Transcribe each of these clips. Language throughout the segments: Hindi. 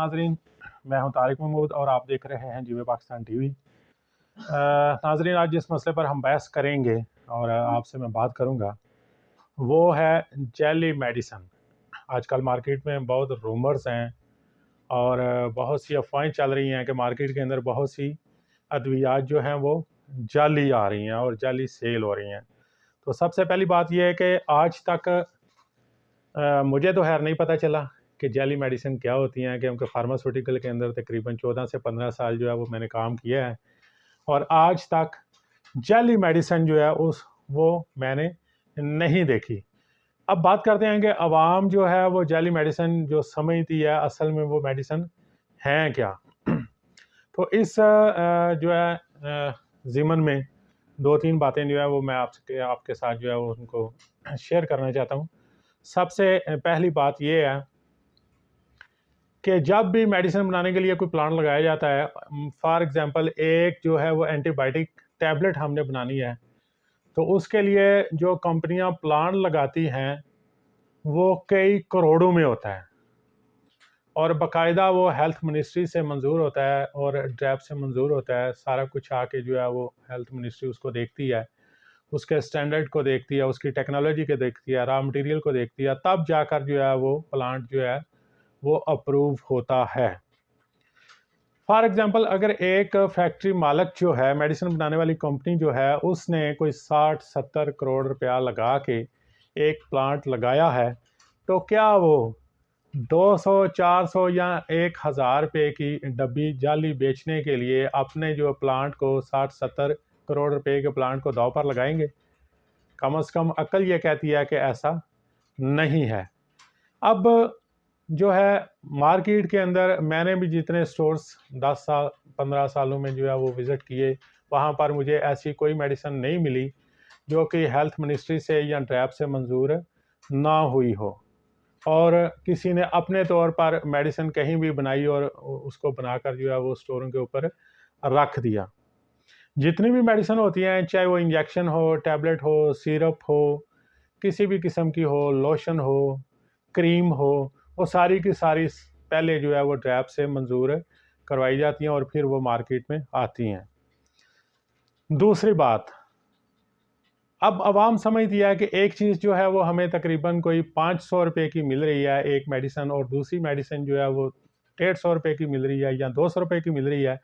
नाजरीन, मैं हूं तारिक महमूद और आप देख रहे हैं जीवे पाकिस्तान टीवी। नाजरीन, आज जिस मसले पर हम बहस करेंगे और आपसे मैं बात करूंगा वो है जेली मेडिसन। आजकल मार्केट में बहुत रूमर्स हैं और बहुत सी अफवाहें चल रही हैं कि मार्केट के अंदर बहुत सी अद्वियात जो हैं वो जाली आ रही हैं और जाली सेल हो रही हैं। तो सबसे पहली बात यह है कि आज तक मुझे तो खैर नहीं पता चला कि जेली मेडिसिन क्या होती हैं, क्योंकि फार्मास्यूटिकल के अंदर तकरीबन 14 से 15 साल जो है वो मैंने काम किया है और आज तक जेली मेडिसिन जो है वो मैंने नहीं देखी। अब बात करते हैं कि अवाम जो है वो जेली मेडिसिन जो समझती है असल में वो मेडिसिन हैं क्या। तो इस जो है ज़िमन में दो तीन बातें जो है वो मैं आपके साथ जो है वो उनको शेयर करना चाहता हूँ। सबसे पहली बात ये है कि जब भी मेडिसिन बनाने के लिए कोई प्लांट लगाया जाता है, फॉर एग्जांपल एक जो है वो एंटीबायोटिक टैबलेट हमने बनानी है, तो उसके लिए जो कंपनियां प्लांट लगाती हैं वो कई करोड़ों में होता है और बाकायदा वो हेल्थ मिनिस्ट्री से मंजूर होता है और ड्रैप से मंजूर होता है। सारा कुछ आके जो है वो हेल्थ मिनिस्ट्री उसको देखती है, उसके स्टैंडर्ड को देखती है, उसकी टेक्नोलॉजी को देखती है, रॉ मटेरियल को देखती है, तब जाकर जो है वो प्लांट जो है वो अप्रूव होता है। फॉर एग्जांपल, अगर एक फैक्ट्री मालिक जो है, मेडिसिन बनाने वाली कंपनी जो है, उसने कोई 60-70 करोड़ रुपया लगा के एक प्लांट लगाया है, तो क्या वो 200, 400 या 1000 रुपये की डब्बी जाली बेचने के लिए अपने जो प्लांट को 60-70 करोड़ रुपए के प्लांट को दांव पर लगाएंगे? कम से कम अक्ल ये कहती है कि ऐसा नहीं है। अब जो है मार्केट के अंदर मैंने भी जितने स्टोर्स 10 साल 15 सालों में जो है वो विज़िट किए, वहाँ पर मुझे ऐसी कोई मेडिसिन नहीं मिली जो कि हेल्थ मिनिस्ट्री से या ड्रैप से मंजूर ना हुई हो और किसी ने अपने तौर पर मेडिसिन कहीं भी बनाई और उसको बनाकर जो है वो स्टोरों के ऊपर रख दिया। जितनी भी मेडिसिन होती हैं, चाहे वो इंजेक्शन हो, टैबलेट हो, सिरप हो, किसी भी किस्म की हो, लोशन हो, क्रीम हो, वो सारी की सारी पहले जो है वो ड्रैप से मंजूर करवाई जाती हैं और फिर वो मार्केट में आती हैं। दूसरी बात, अब आवाम समझती है कि एक चीज़ जो है वो हमें तकरीबन कोई 500 रुपये की मिल रही है एक मेडिसिन और दूसरी मेडिसिन जो है वो 150 रुपये की मिल रही है या 200 रुपये की मिल रही है,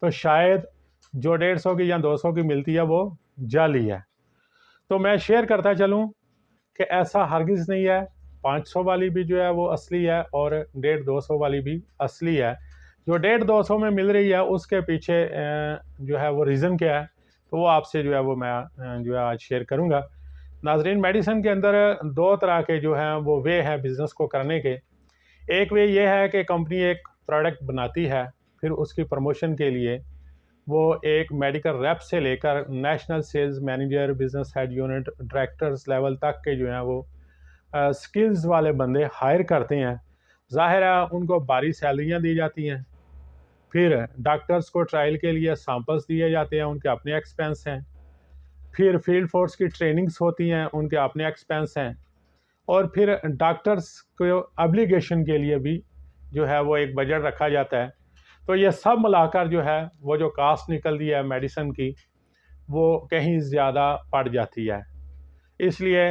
तो शायद जो 150 की या 200 की मिलती है वो जाली है। तो मैं शेयर करता चलूँ कि ऐसा हरगिज़ नहीं है। 500 वाली भी जो है वो असली है और 150-200 वाली भी असली है। जो 150-200 में मिल रही है उसके पीछे जो है वो रीज़न क्या है, तो वो आपसे जो है वो मैं जो है आज शेयर करूँगा। नाजरीन, मेडिसिन के अंदर दो तरह के जो हैं वो वे हैं बिज़नेस को करने के। एक वे ये है कि कंपनी एक प्रोडक्ट बनाती है, फिर उसकी प्रमोशन के लिए वो एक मेडिकल रेप से लेकर national sales manager, business head unit, directors level तक के जो हैं वो स्किल्स वाले बंदे हायर करते हैं। ज़ाहिर है उनको भारी सैलरियां दी जाती हैं। फिर डॉक्टर्स को ट्रायल के लिए सैंपल्स दिए जाते हैं, उनके अपने एक्सपेंस हैं। फिर फील्ड फोर्स की ट्रेनिंग्स होती हैं, उनके अपने एक्सपेंस हैं। और फिर डॉक्टर्स को ऑब्लिगेशन के लिए भी जो है वो एक बजट रखा जाता है। तो ये सब मिलाकर जो है वो जो कास्ट निकलती है मेडिसिन की वो कहीं ज़्यादा पड़ जाती है। इसलिए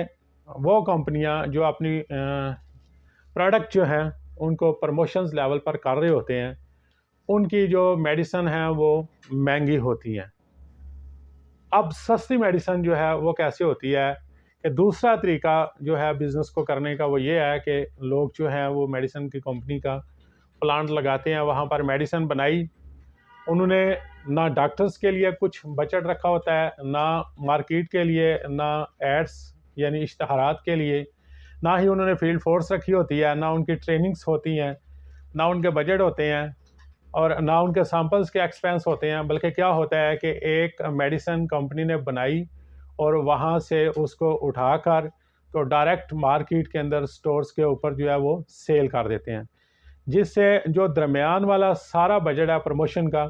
वो कंपनियां जो अपनी प्रोडक्ट जो हैं उनको प्रमोशंस लेवल पर कर रहे होते हैं, उनकी जो मेडिसिन है वो महंगी होती हैं। अब सस्ती मेडिसिन जो है वो कैसे होती है कि दूसरा तरीका जो है बिज़नेस को करने का वो ये है कि लोग जो हैं वो मेडिसिन की कंपनी का प्लांट लगाते हैं, वहाँ पर मेडिसिन बनाई, उन्होंने ना डॉक्टर्स के लिए कुछ बजट रखा होता है, ना मार्केट के लिए, ना एड्स यानी इश्तहारात के लिए, ना ही उन्होंने फील्ड फोर्स रखी होती है, ना उनकी ट्रेनिंग्स होती हैं, ना उनके बजट होते हैं और ना उनके सैंपल्स के एक्सपेंस होते हैं। बल्कि क्या होता है कि एक मेडिसिन कंपनी ने बनाई और वहाँ से उसको उठाकर तो डायरेक्ट मार्केट के अंदर स्टोर्स के ऊपर जो है वो सेल कर देते हैं, जिससे जो दरमियान वाला सारा बजट है प्रमोशन का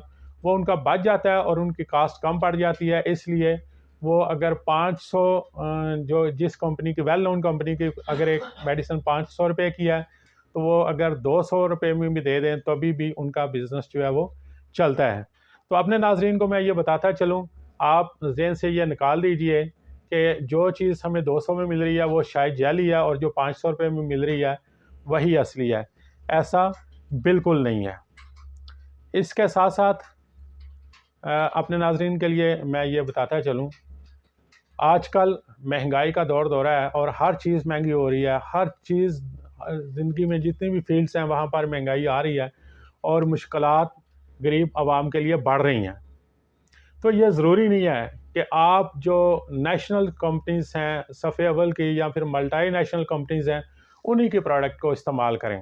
वो उनका बच जाता है और उनकी कास्ट कम पड़ जाती है। इसलिए वो अगर 500 जो जिस कंपनी की वेल नोन कंपनी की अगर एक मेडिसिन 500 रुपये की है, तो वो अगर 200 रुपये में भी दे दें तो भी उनका बिज़नेस जो है वो चलता है। तो अपने नाजरीन को मैं ये बताता चलूँ, आप ज़हन से ये निकाल दीजिए कि जो चीज़ हमें 200 में मिल रही है वो शायद जाली है, और जो 500 रुपये में मिल रही है वही असली है। ऐसा बिल्कुल नहीं है। इसके साथ साथ अपने नाजरीन के लिए मैं ये बताता चलूँ, आजकल महंगाई का दौर दौरा है और हर चीज़ महंगी हो रही है। हर चीज़ ज़िंदगी में जितनी भी फील्ड्स हैं वहाँ पर महंगाई आ रही है और मुश्किलात गरीब आवाम के लिए बढ़ रही हैं। तो ये ज़रूरी नहीं है कि आप जो नेशनल कंपनीज़ हैं सफ़े अव्वल की या फिर मल्टीनेशनल कंपनीज़ हैं उन्हीं के प्रोडक्ट को इस्तेमाल करें।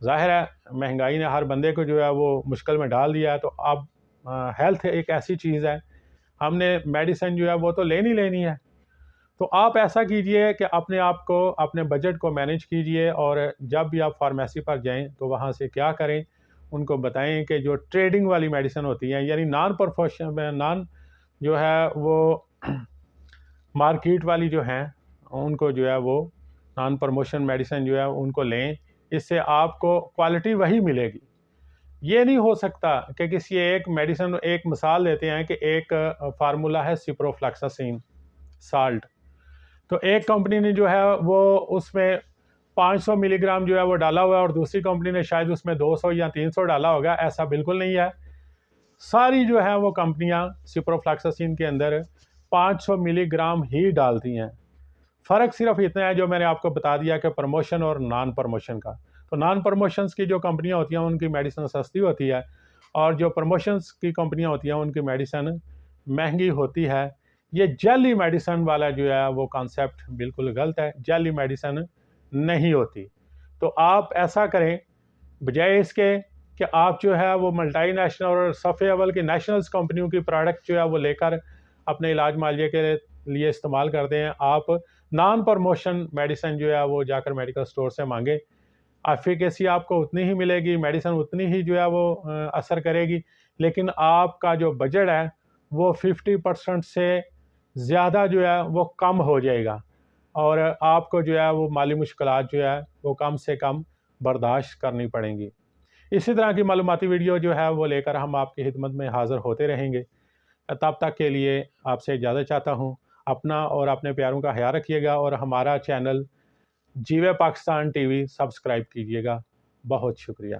ज़ाहिर है महंगाई ने हर बंदे को जो है वो मुश्किल में डाल दिया है। तो अब हेल्थ एक ऐसी चीज़ है, हमने मेडिसिन जो है वो तो लेनी है। तो आप ऐसा कीजिए कि अपने आप को, अपने बजट को मैनेज कीजिए, और जब भी आप फार्मेसी पर जाएं तो वहाँ से क्या करें, उनको बताएं कि जो ट्रेडिंग वाली मेडिसिन होती हैं, यानी नॉन जो है वो मार्केट वाली जो हैं, उनको जो है वो नॉन प्रमोशन मेडिसिन जो है उनको लें। इससे आपको क्वालिटी वही मिलेगी। ये नहीं हो सकता कि किसी एक मेडिसिन, एक मिसाल देते हैं कि एक फार्मूला है सिप्रोफ्लैक्सासिन साल्ट, तो एक कंपनी ने जो है वो उसमें 500 मिलीग्राम जो है वो डाला हुआ है और दूसरी कंपनी ने शायद उसमें 200 या 300 डाला होगा। ऐसा बिल्कुल नहीं है। सारी जो है वो कंपनियां सिप्रोफ्लैक्सासिन के अंदर 500 मिलीग्राम ही डालती हैं। फ़र्क सिर्फ इतना है जो मैंने आपको बता दिया कि प्रमोशन और नॉन प्रमोशन का। तो नॉन प्रमोशंस की जो कंपनियां होती हैं उनकी मेडिसिन सस्ती होती है, और जो प्रमोशंस की कंपनियां होती हैं उनकी मेडिसिन महंगी होती है। ये जेली मेडिसिन वाला जो है वो कॉन्सेप्ट बिल्कुल गलत है। जेली मेडिसिन नहीं होती। तो आप ऐसा करें, बजाय इसके कि आप जो है वो मल्टीनेशनल और सफ़े अव्वल की नेशनल्स कंपनियों की प्रोडक्ट जो है वो लेकर अपने इलाज मालिये के लिए इस्तेमाल करते हैं, आप नॉन प्रमोशन मेडिसिन जो है वो जाकर मेडिकल स्टोर से मांगे। एफिकेसी आपको उतनी ही मिलेगी, मेडिसिन उतनी ही जो है वो असर करेगी, लेकिन आपका जो बजट है वो 50% से ज़्यादा जो है वो कम हो जाएगा, और आपको जो है वो माली मुश्किलात जो है वो कम से कम बर्दाश्त करनी पड़ेंगी। इसी तरह की मालूमाती वीडियो जो है वो लेकर हम आपकी खिदमत में हाज़िर होते रहेंगे। तब तक के लिए आपसे इजाज़त चाहता हूँ। अपना और अपने प्यारों का ख्याल रखिएगा, और हमारा चैनल जीवे पाकिस्तान टीवी सब्सक्राइब कीजिएगा। बहुत शुक्रिया।